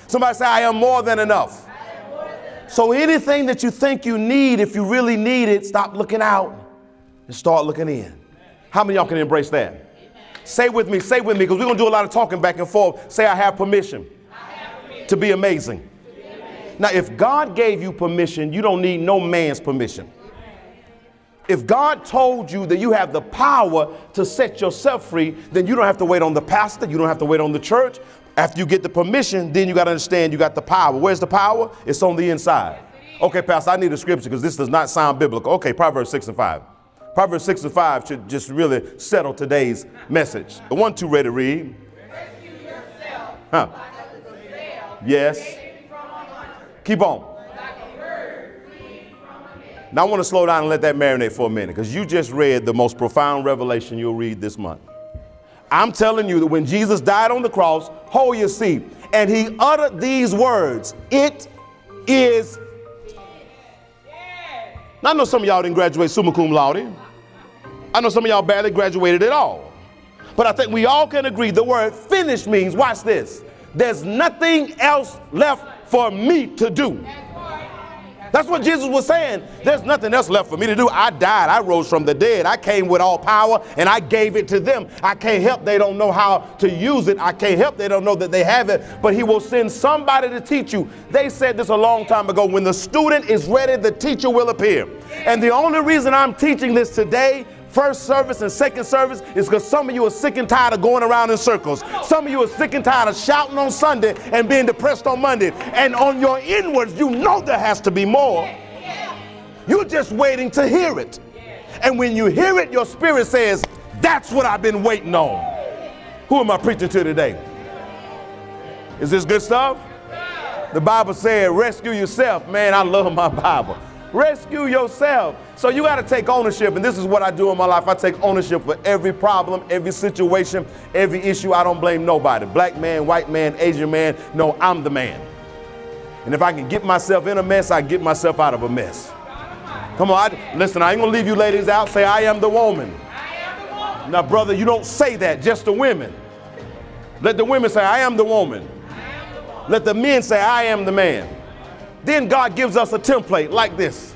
Somebody say, I am more than enough. So anything that you think you need, if you really need it, stop looking out and start looking in. How many of y'all can embrace that? Amen. Say with me, because we're going to do a lot of talking back and forth. Say, I have permission, to be amazing. Now, if God gave you permission, you don't need no man's permission. If God told you that you have the power to set yourself free, then you don't have to wait on the pastor. You don't have to wait on the church. After you get the permission, then you got to understand you got the power. Where's the power? It's on the inside. Okay, pastor, I need a scripture because this does not sound biblical. Okay, Proverbs 6:5. Proverbs 6:5 should just really settle today's message. The 1, 2, ready to read. Rescue yourself. Huh. Like a gazelle. Yes. Keep on. Now I want to slow down and let that marinate for a minute, because you just read the most profound revelation you'll read this month. I'm telling you that when Jesus died on the cross, hold your seat, and he uttered these words, it is. Now I know some of y'all didn't graduate summa cum laude. I know some of y'all barely graduated at all. But I think we all can agree the word finished means, watch this, there's nothing else left for me to do. That's what Jesus was saying. There's nothing else left for me to do. I died. I rose from the dead. I came with all power and I gave it to them. I can't help they don't know how to use it. I can't help they don't know that they have it. But he will send somebody to teach you. They said this a long time ago. When the student is ready, the teacher will appear. And the only reason I'm teaching this today, first service and second service, is because some of you are sick and tired of going around in circles. Some of you are sick and tired of shouting on Sunday and being depressed on Monday. And on your inwards, you know there has to be more. You're just waiting to hear it. And when you hear it, your spirit says, that's what I've been waiting on. Who am I preaching to today? Is this good stuff? The Bible said, rescue yourself. Man, I love my Bible. Rescue yourself. So you got to take ownership. And this is what I do in my life. I take ownership for every problem, every situation, every issue. I don't blame nobody. Black man, white man, Asian man. No, I'm the man. And if I can get myself in a mess, I get myself out of a mess. Come on. Listen, I ain't going to leave you ladies out. Say, I am the woman. I am the woman. Now, brother, you don't say that. Just the women. Let the women say, I am the woman. I am the woman. Let the men say, I am the man. Then God gives us a template like this,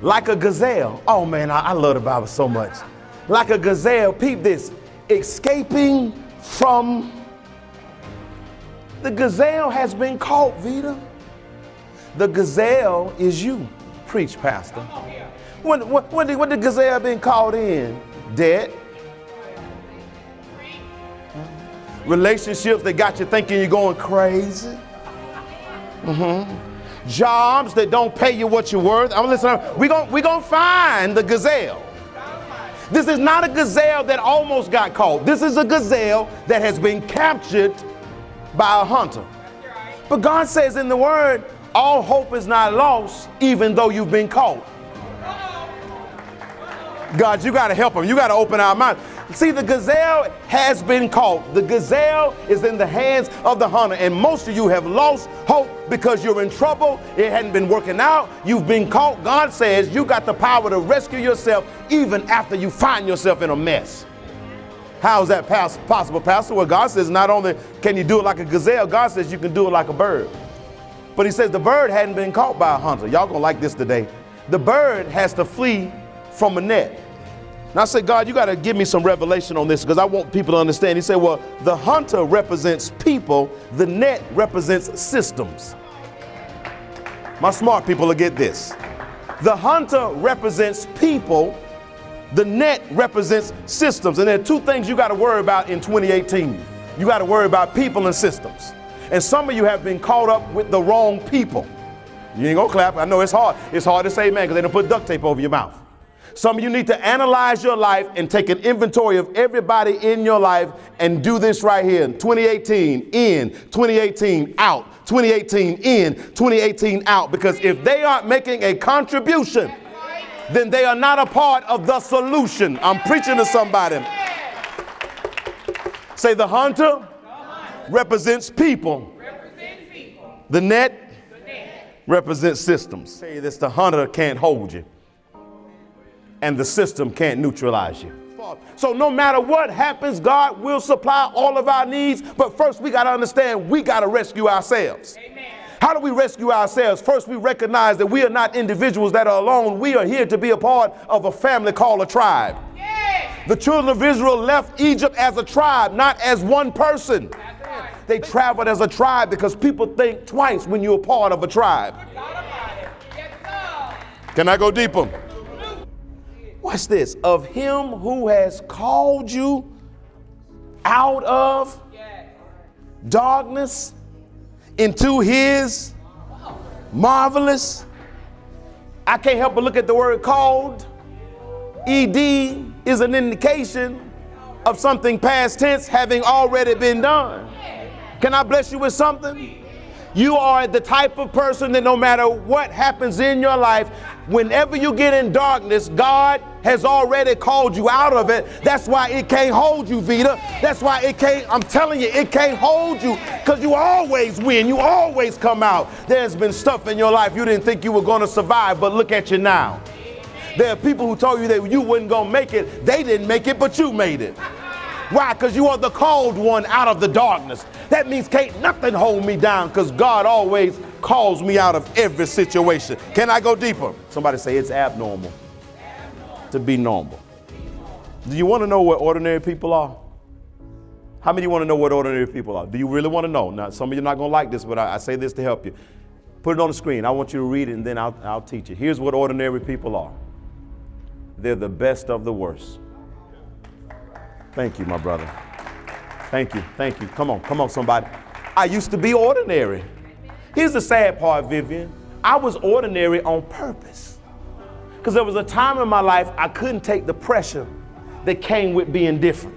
like a gazelle. Oh man, I love the Bible so much. Like a gazelle, peep this, escaping from. The gazelle has been caught, Vita. The gazelle is you. Preach, Pastor. What the gazelle been caught in? Debt. Relationships that got you thinking you're going crazy. Jobs that don't pay you what you're worth. I'm listening. We're gonna find the gazelle. This is not a gazelle that almost got caught. This is a gazelle that has been captured by a hunter. But God says in the word, all hope is not lost, even though you've been caught. God, you got to help them. You got to open our minds. See, the gazelle has been caught. The gazelle is in the hands of the hunter. And most of you have lost hope because you're in trouble. It hadn't been working out. You've been caught. God says you got the power to rescue yourself even after you find yourself in a mess. How is that possible, Pastor? Well, God says not only can you do it like a gazelle, God says you can do it like a bird. But he says the bird hadn't been caught by a hunter. Y'all gonna like this today. The bird has to flee from a net. And I said, God, you got to give me some revelation on this because I want people to understand. He said, well, the hunter represents people. The net represents systems. My smart people will get this. The hunter represents people. The net represents systems. And there are two things you got to worry about in 2018. You got to worry about people and systems. And some of you have been caught up with the wrong people. You ain't gonna clap. I know it's hard. It's hard to say, man, because they don't put duct tape over your mouth. Some of you need to analyze your life and take an inventory of everybody in your life and do this right here. 2018 in, 2018 out, 2018 in, 2018 out. Because if they aren't making a contribution, then they are not a part of the solution. I'm preaching to somebody. Say the hunter represents people. The net represents systems. Say this, the hunter can't hold you. And the system can't neutralize you. part. So no matter what happens, God will supply all of our needs. But first, we got to understand we got to rescue ourselves. Amen. How do we rescue ourselves? First, we recognize that we are not individuals that are alone. We are here to be a part of a family called a tribe. Yes. The children of Israel left Egypt as a tribe, not as one person. That's right. They traveled as a tribe because people think twice when you're a part of a tribe. Thought about it. Yes, sir. Can I go deeper? Watch this. Of him who has called you out of Yes. darkness into his marvelous. I can't help but look at the word called. ED is an indication of something past tense having already been done. Can I bless you with something? You are the type of person that no matter what happens in your life, whenever you get in darkness, God has already called you out of it. That's why it can't hold you, Vita. That's why it can't, I'm telling you, it can't hold you because you always win. You always come out. There's been stuff in your life you didn't think you were going to survive, but look at you now. There are people who told you that you wasn't going to make it. They didn't make it, but you made it. Why? Because you are the called one out of the darkness. That means can't nothing hold me down because God always calls me out of every situation. Can I go deeper? Somebody say it's abnormal to be normal. Do you want to know what ordinary people are? How many of you want to know what ordinary people are? Do you really want to know? Now, some of you are not going to like this, but I say this to help you. Put it on the screen. I want you to read it, and then I'll teach you. Here's what ordinary people are. They're the best of the worst. Thank you, my brother. Thank you. Thank you. Come on, somebody. I used to be ordinary. Here's the sad part, Vivian. I was ordinary on purpose. Because there was a time in my life I couldn't take the pressure that came with being different.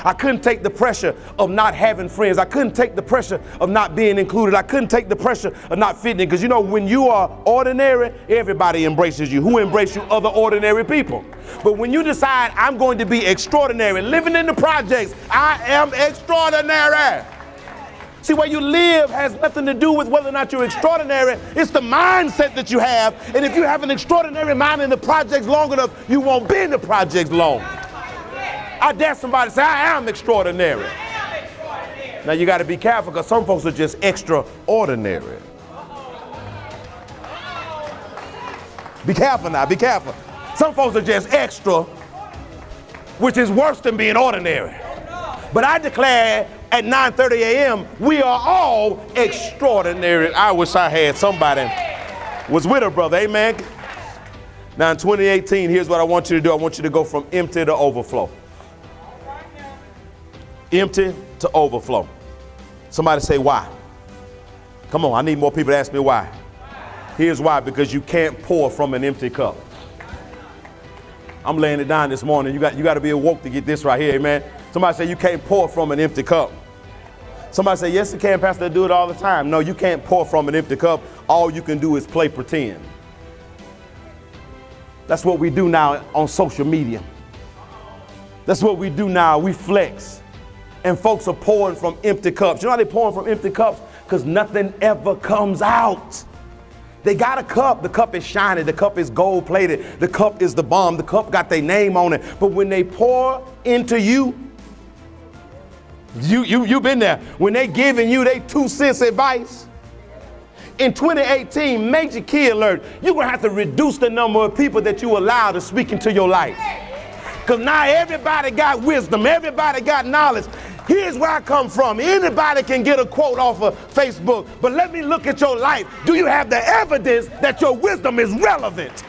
I couldn't take the pressure of not having friends. I couldn't take the pressure of not being included. I couldn't take the pressure of not fitting in. Because you know, when you are ordinary, everybody embraces you. Who embrace you? Other ordinary people. But when you decide I'm going to be extraordinary, living in the projects, I am extraordinary. See, where you live has nothing to do with whether or not you're extraordinary. It's the mindset that you have. And if you have an extraordinary mind in the projects long enough, you won't be in the projects long. I dare somebody to say, I am extraordinary. Now you got to be careful because some folks are just extraordinary. Be careful now, be careful. Some folks are just extra, which is worse than being ordinary. But I declare at 9:30 a.m., we are all extraordinary. I wish I had somebody was with her, brother. Amen. Now in 2018, here's what I want you to do. I want you to go from empty to overflow. Empty to overflow. Somebody say why. Come on, I need more people to ask me why. Here's why, because you can't pour from an empty cup. I'm laying it down this morning. You got to be awoke to get this right here, amen. Somebody say you can't pour from an empty cup. Somebody say, yes, you can, Pastor, I do it all the time. No, you can't pour from an empty cup. All you can do is play pretend. That's what we do now on social media. That's what we do now. We flex. And folks are pouring from empty cups. You know how they're pouring from empty cups? Because nothing ever comes out. They got a cup. The cup is shiny. The cup is gold plated. The cup is the bomb. The cup got their name on it. But when they pour into you've been there. When they giving you their 2 cents advice. In 2018, major key alert, you're going to have to reduce the number of people that you allow to speak into your life. Because now everybody got wisdom. Everybody got knowledge. Here's where I come from. Anybody can get a quote off of Facebook, but let me look at your life. Do you have the evidence that your wisdom is relevant?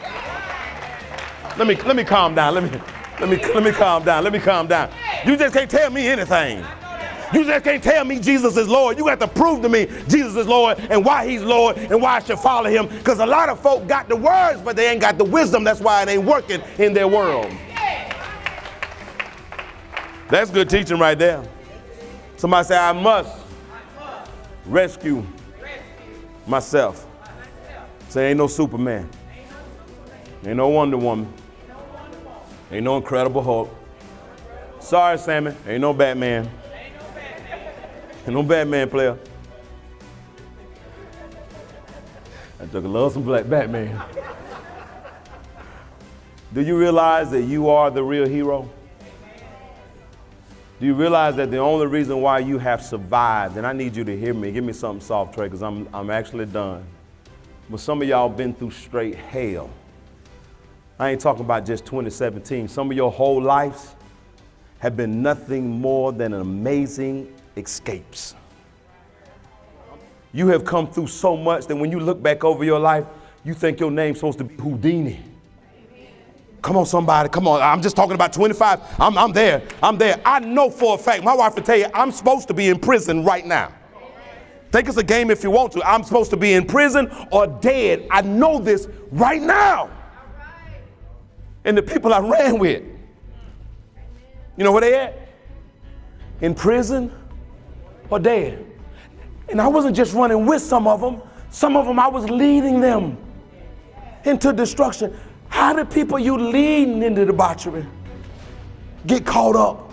Let me calm down. Let me calm down. Let me calm down. You just can't tell me anything. You just can't tell me Jesus is Lord. You have to prove to me Jesus is Lord and why he's Lord and why I should follow him. Because a lot of folk got the words, but they ain't got the wisdom. That's why it ain't working in their world. That's good teaching right there. Somebody say, I must rescue myself. Say, ain't no Superman. Ain't no Wonder Woman. Ain't no Incredible Hulk. Sorry, Sammy. Ain't no Batman. Ain't no Batman player. I took a love some black Batman. Do you realize that you are the real hero? Do you realize that the only reason why you have survived, and I need you to hear me, give me something soft, Trey, because I'm actually done. But some of y'all been through straight hell. I ain't talking about just 2017. Some of your whole lives have been nothing more than amazing escapes. You have come through so much that when you look back over your life, you think your name's supposed to be Houdini. Come on, somebody, come on. I'm just talking about 25. I'm there. I know for a fact, my wife will tell you, I'm supposed to be in prison right now. Think it's a game if you want to. I'm supposed to be in prison or dead. I know this right now. And the people I ran with, you know where they at? In prison or dead. And I wasn't just running with some of them I was leading them into destruction. How do people you leading into debauchery get caught up?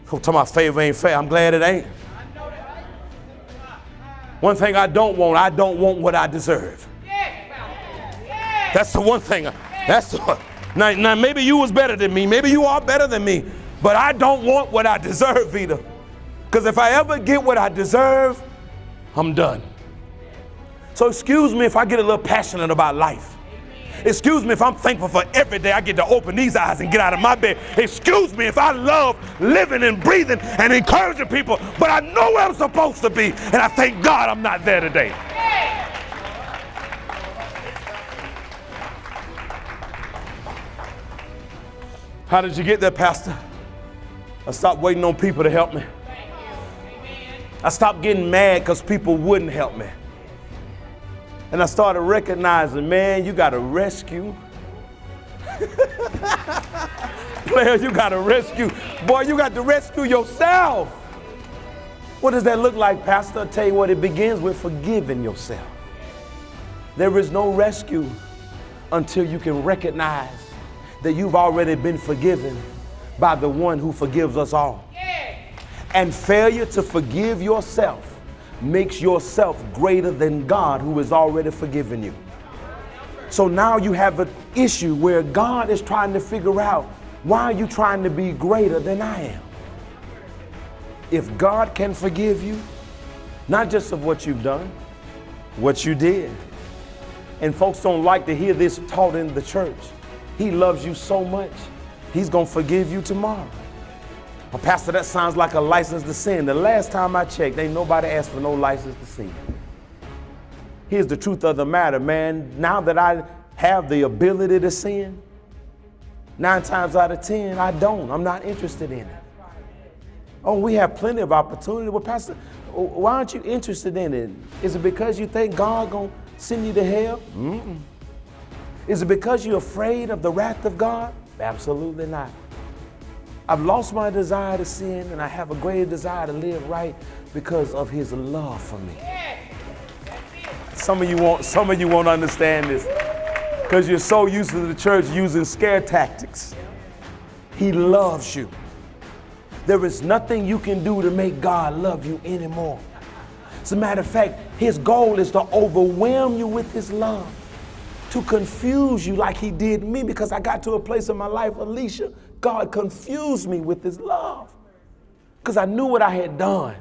Oh, tell my favor ain't fair. I'm glad it ain't. One thing I don't want what I deserve. That's the one thing. Now maybe you was better than me. Maybe you are better than me. But I don't want what I deserve either. Because if I ever get what I deserve, I'm done. So excuse me if I get a little passionate about life. Excuse me if I'm thankful for every day I get to open these eyes and get out of my bed. Excuse me if I love living and breathing and encouraging people, but I know where I'm supposed to be, and I thank God I'm not there today. How did you get there, Pastor? I stopped waiting on people to help me. I stopped getting mad because people wouldn't help me. And I started recognizing, man, you got to rescue. Player, you got to rescue. Boy, you got to rescue yourself. What does that look like, Pastor? I'll tell you what, it begins with forgiving yourself. There is no rescue until you can recognize that you've already been forgiven by the one who forgives us all. And failure to forgive yourself makes yourself greater than God who has already forgiven you. So now you have an issue where God is trying to figure out, why are you trying to be greater than I am? If God can forgive you, not just of what you've done, what you did. And folks don't like to hear this taught in the church. He loves you so much, he's going to forgive you tomorrow. Well, Pastor, that sounds like a license to sin. The last time I checked, ain't nobody asked for no license to sin. Here's the truth of the matter, man. Now that I have the ability to sin, 9 times out of 10, I don't. I'm not interested in it. Oh, we have plenty of opportunity. Well, Pastor, why aren't you interested in it? Is it because you think God gonna send you to hell? Mm-mm. Is it because you're afraid of the wrath of God? Absolutely not. I've lost my desire to sin, and I have a greater desire to live right because of his love for me. Some of you won't understand this because you're so used to the church using scare tactics. He loves you. There is nothing you can do to make God love you anymore. As a matter of fact, his goal is to overwhelm you with his love, to confuse you like he did me, because I got to a place in my life, Alicia, God confused me with his love because I knew what I had done.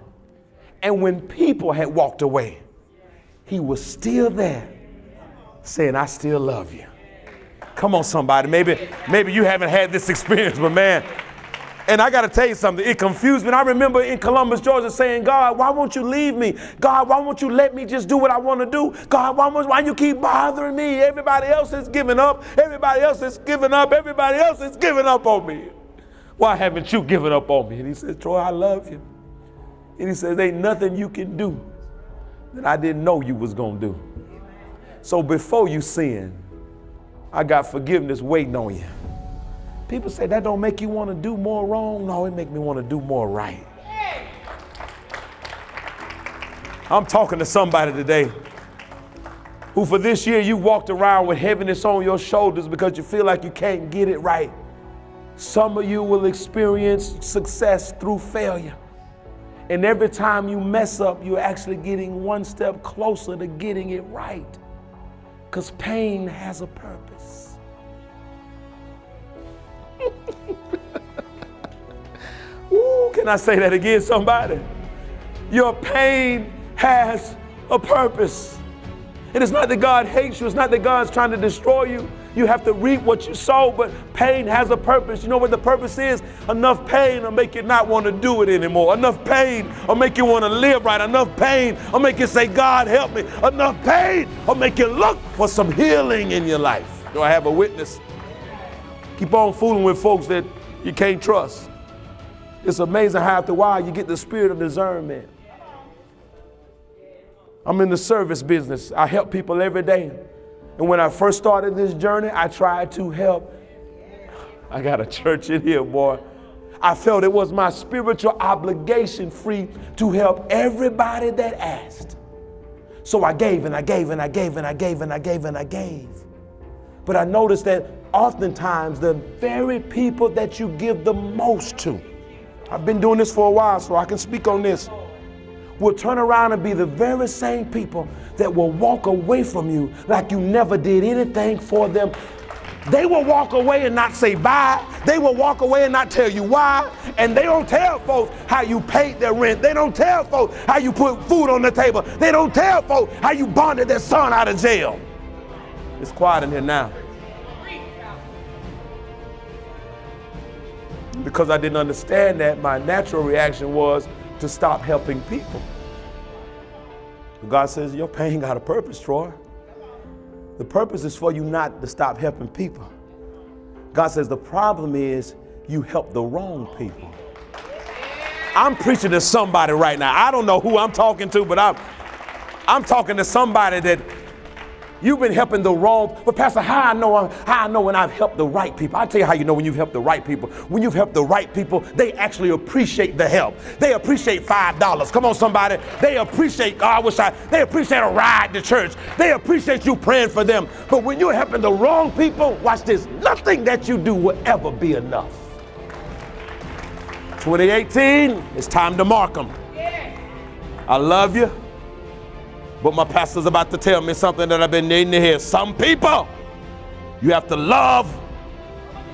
And when people had walked away, he was still there saying, I still love you. Come on, somebody. Maybe you haven't had this experience, but man, and I got to tell you something. It confused me. And I remember in Columbus, Georgia, saying, God, why won't you leave me? God, why won't you let me just do what I want to do? God, why you keep bothering me? Everybody else is giving up. Everybody else is giving up. Everybody else is giving up on me. Why haven't you given up on me? And he says, Troy, I love you. And he says, ain't nothing you can do that I didn't know you was going to do. So before you sin, I got forgiveness waiting on you. People say that don't make you want to do more wrong. No, it make me want to do more right. I'm talking to somebody today who for this year you walked around with heaviness on your shoulders because you feel like you can't get it right. Some of you will experience success through failure. And every time you mess up, you're actually getting one step closer to getting it right. Because pain has a purpose. Ooh, can I say that again, somebody? Your pain has a purpose. And it's not that God hates you. It's not that God's trying to destroy you. You have to reap what you sow, but pain has a purpose. You know what the purpose is? Enough pain will make you not want to do it anymore. Enough pain will make you want to live right. Enough pain will make you say, God, help me. Enough pain will make you look for some healing in your life. Do I have a witness? Keep on fooling with folks that you can't trust. It's amazing how after a while you get the spirit of discernment. I'm in the service business. I help people every day. And when I first started this journey, I tried to help. I got a church in here, boy. I felt it was my spiritual obligation free to help everybody that asked. So I gave and I gave and I gave and I gave and I gave and I gave. But I noticed that oftentimes the very people that you give the most to, I've been doing this for a while, so I can speak on this, will turn around and be the very same people that will walk away from you like you never did anything for them. They will walk away and not say bye. They will walk away and not tell you why. And they don't tell folks how you paid their rent. They don't tell folks how you put food on the table. They don't tell folks how you bonded their son out of jail. It's quiet in here now. Because I didn't understand that, my natural reaction was to stop helping people. God says, your pain got a purpose, Troy. The purpose is for you not to stop helping people. God says the problem is you help the wrong people. I'm preaching to somebody right now. I don't know who I'm talking to, but I'm talking to somebody that you've been helping the wrong. But Pastor, how I know when I've helped the right people? I'll tell you how you know when you've helped the right people. When you've helped the right people, they actually appreciate the help. They appreciate $5. Come on, somebody. They appreciate, they appreciate a ride to church. They appreciate you praying for them. But when you're helping the wrong people, watch this, nothing that you do will ever be enough. 2018, it's time to mark them. I love you. But my pastor's about to tell me something that I've been needing to hear. Some people, you have to love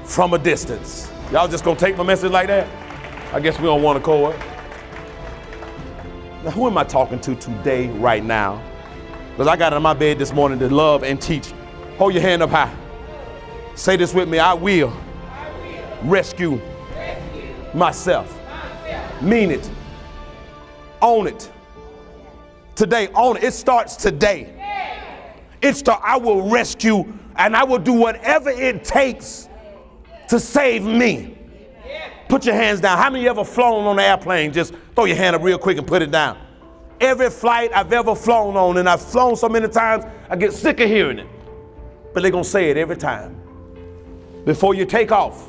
from a distance. Y'all just gonna take my message like that? I guess we don't want to call it. Now, who am I talking to today, right now? Because I got in my bed this morning to love and teach. Hold your hand up high. Say this with me. I will rescue myself. Mean it. Own it. Today, own it. It starts today. I will rescue and I will do whatever it takes to save me. Put your hands down. How many of you ever flown on an airplane? Just throw your hand up real quick and put it down. Every flight I've ever flown on, and I've flown so many times, I get sick of hearing it. But they're going to say it every time. Before you take off,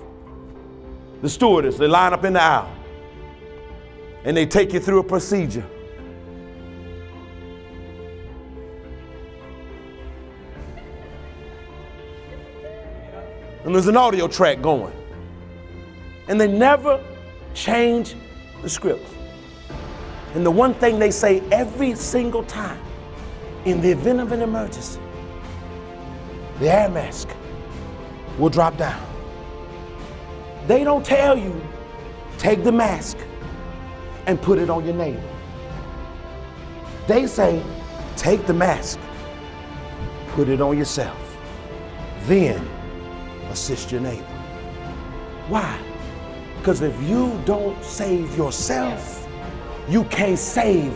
the stewardess, they line up in the aisle and they take you through a procedure. And there's an audio track going. And they never change the script. And the one thing they say every single time, in the event of an emergency, the air mask will drop down. They don't tell you, take the mask and put it on your neighbor. They say, take the mask, put it on yourself, then assist your neighbor. Why? Because if you don't save yourself, you can't save.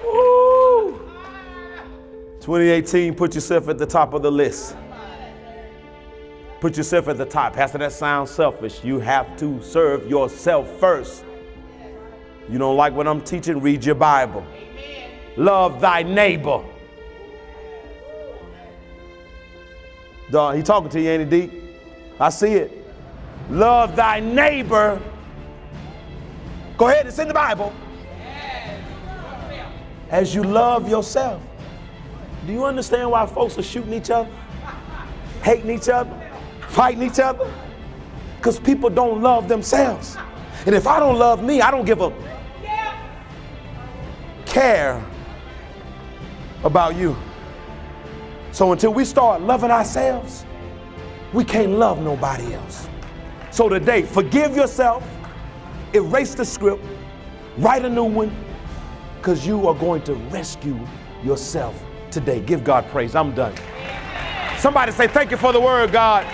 Ooh. 2018, put yourself at the top of the list. Put yourself at the top. Pastor, that sounds selfish. You have to serve yourself first. You don't like what I'm teaching? Read your Bible. Amen. Love thy neighbor. Dog, he talking to you, ain't he, Deep? I see it. Love thy neighbor. Go ahead, it's in the Bible. As you love yourself. Do you understand why folks are shooting each other? Hating each other? Fighting each other? Because people don't love themselves. And if I don't love me, I don't give a care about you. So until we start loving ourselves, we can't love nobody else. So today, forgive yourself, erase the script, write a new one, because you are going to rescue yourself today. Give God praise. I'm done. Somebody say, thank you for the word, God.